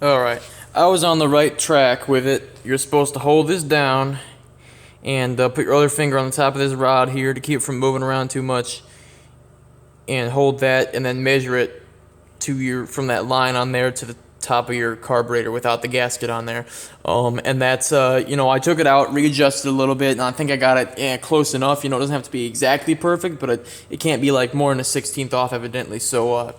Alright, I was on the right track with it. You're supposed to hold this down and put your other finger on the top of this rod here to keep it from moving around too much, and hold that and then measure it to from that line on there to the top of your carburetor without the gasket on there. And that's I took it out, readjusted a little bit, and I think I got it close enough. It doesn't have to be exactly perfect, but it can't be like more than a 16th off evidently. So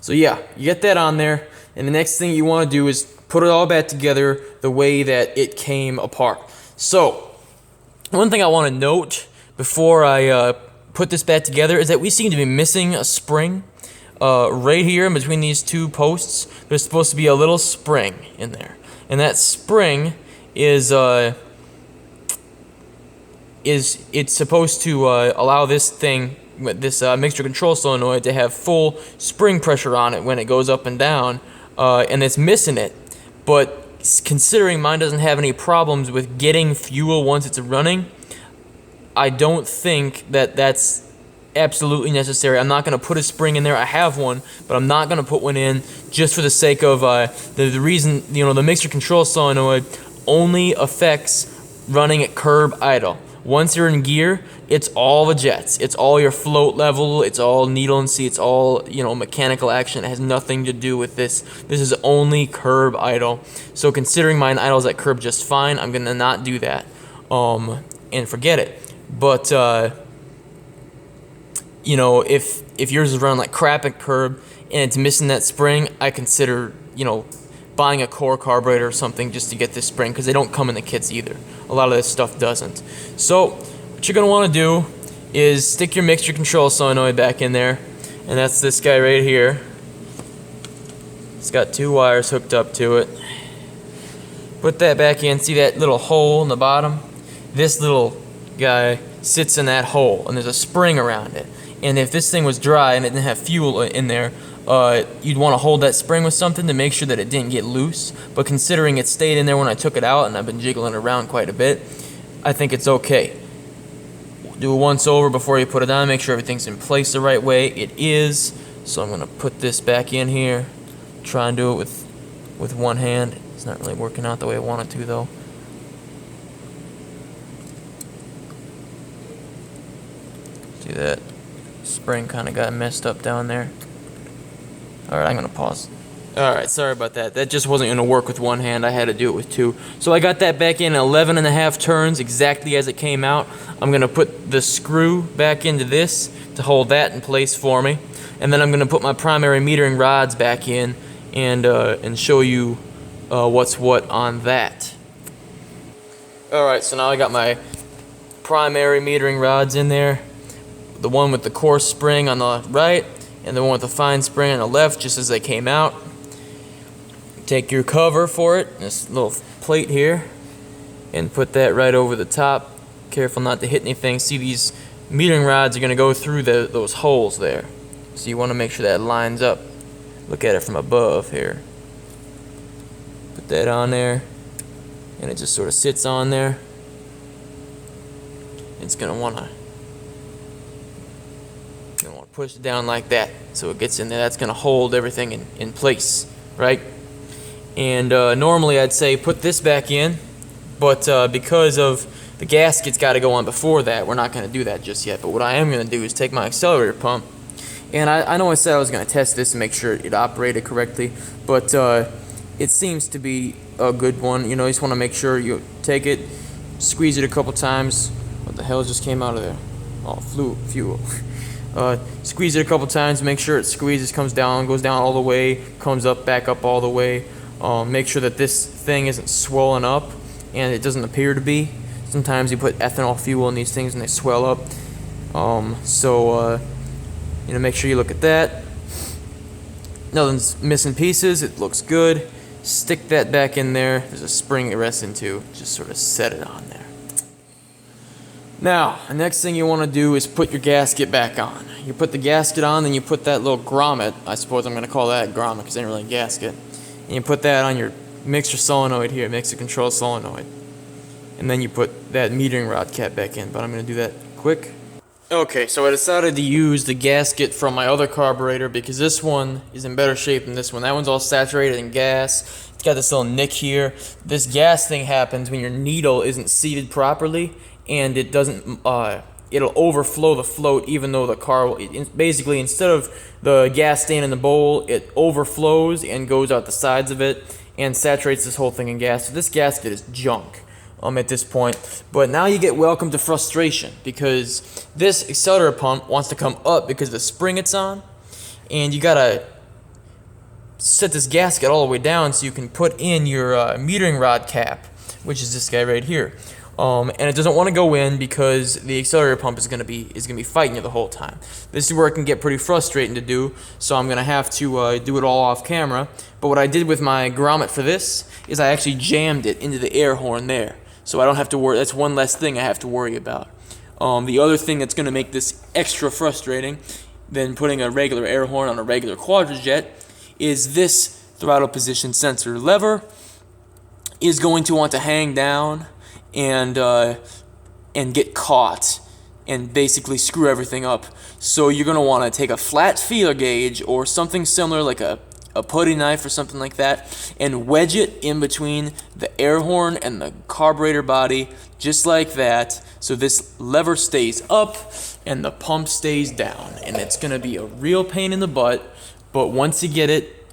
yeah, you get that on there, and the next thing you want to do is put it all back together the way that it came apart. So one thing I want to note before I put this back together is that we seem to be missing a spring. Right here in between these two posts, there's supposed to be a little spring in there, and that spring is it's supposed to allow this thing, this mixture control solenoid, to have full spring pressure on it when it goes up and down, and it's missing it. But considering mine doesn't have any problems with getting fuel once it's running, I don't think that that's absolutely necessary. I'm not going to put a spring in there. I have one, but I'm not going to put one in just for the sake of the reason, the mixture control solenoid only affects running at curb idle. Once you're in gear, it's all the jets. It's all your float level. It's all needle and see. It's all, mechanical action. It has nothing to do with this. This is only curb idle. So considering mine idles at curb just fine, I'm going to not do that and forget it. But if yours is running like crap at curb and it's missing that spring, I consider, buying a core carburetor or something just to get this spring, because they don't come in the kits either. A lot of this stuff doesn't. So what you're going to want to do is stick your mixture control solenoid back in there, and that's this guy right here. It's got two wires hooked up to it. Put that back in. See that little hole in the bottom? This little guy sits in that hole, and there's a spring around it. And if this thing was dry and it didn't have fuel in there, you'd want to hold that spring with something to make sure that it didn't get loose. But considering it stayed in there when I took it out, and I've been jiggling it around quite a bit, I think it's okay. Do it once over before you put it on, make sure everything's in place the right way. It is. So I'm going to put this back in here. Try and do it with one hand. It's not really working out the way I want it to, though. See that spring kind of got messed up down there. Alright, I'm going to pause. Alright, sorry about that. That just wasn't going to work with one hand. I had to do it with two. So I got that back in 11.5 turns, exactly as it came out. I'm going to put the screw back into this to hold that in place for me. And then I'm going to put my primary metering rods back in and show you what's what on that. Alright, so now I got my primary metering rods in there. The one with the coarse spring on the right, and the one with the fine spring on the left, just as they came out. Take your cover for it, this little plate here, and put that right over the top. Careful not to hit anything. See, these metering rods are going to go through those holes there. So you want to make sure that lines up. Look at it from above here. Put that on there, and it just sort of sits on there. It's going to want to push it down like that so it gets in there. That's going to hold everything in place, right? And normally I'd say put this back in, but because of the gasket's got to go on before that, we're not going to do that just yet. But what I am going to do is take my accelerator pump, and I know I said I was going to test this and make sure it operated correctly, but it seems to be a good one. You just want to make sure you take it, squeeze it a couple times. What the hell just came out of there? Oh, fuel. Squeeze it a couple times, make sure it squeezes, comes down, goes down all the way, comes up, back up all the way. Make sure that this thing isn't swollen up, and it doesn't appear to be. Sometimes you put ethanol fuel in these things and they swell up. Make sure you look at that. Nothing's missing pieces, it looks good. Stick that back in there. There's a spring it rests into. Just sort of set it on there. Now, the next thing you want to do is put your gasket back on. You put the gasket on, then you put that little grommet, I suppose I'm going to call that a grommet because it ain't really a gasket, and you put that on your mixture solenoid here, mixture control solenoid. And then you put that metering rod cap back in, but I'm going to do that quick. Okay, so I decided to use the gasket from my other carburetor because this one is in better shape than this one. That one's all saturated in gas. It's got this little nick here. This gas thing happens when your needle isn't seated properly, and it doesn't, it'll overflow the float even though the car, basically instead of the gas staying in the bowl, it overflows and goes out the sides of it and saturates this whole thing in gas. So this gasket is junk. At this point, but now you get welcome to frustration because this accelerator pump wants to come up because of the spring it's on, and you gotta set this gasket all the way down so you can put in your metering rod cap, which is this guy right here. And it doesn't want to go in because the accelerator pump is gonna be fighting you the whole time. This is where it can get pretty frustrating to do, so I'm gonna have to do it all off camera. But what I did with my grommet for this is I actually jammed it into the air horn there. So I don't have to worry. That's one less thing I have to worry about. The other thing that's going to make this extra frustrating than putting a regular air horn on a regular quadrajet is this throttle position sensor lever is going to want to hang down and get caught and basically screw everything up. So you're going to want to take a flat feeler gauge or something similar like a putty knife or something like that and wedge it in between the air horn and the carburetor body just like that, so this lever stays up and the pump stays down. And it's gonna be a real pain in the butt, but once you get it,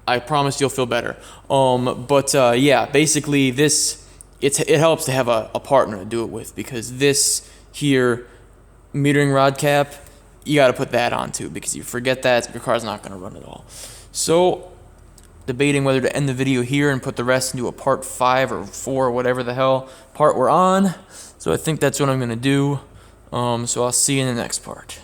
I promise you'll feel better. Yeah, basically this, it helps to have a partner to do it with, because this here metering rod cap, you got to put that on too, because you forget that, your car's not going to run at all. So, debating whether to end the video here and put the rest into a part 5 or 4 or whatever the hell part we're on. So I think that's what I'm going to do. So I'll see you in the next part.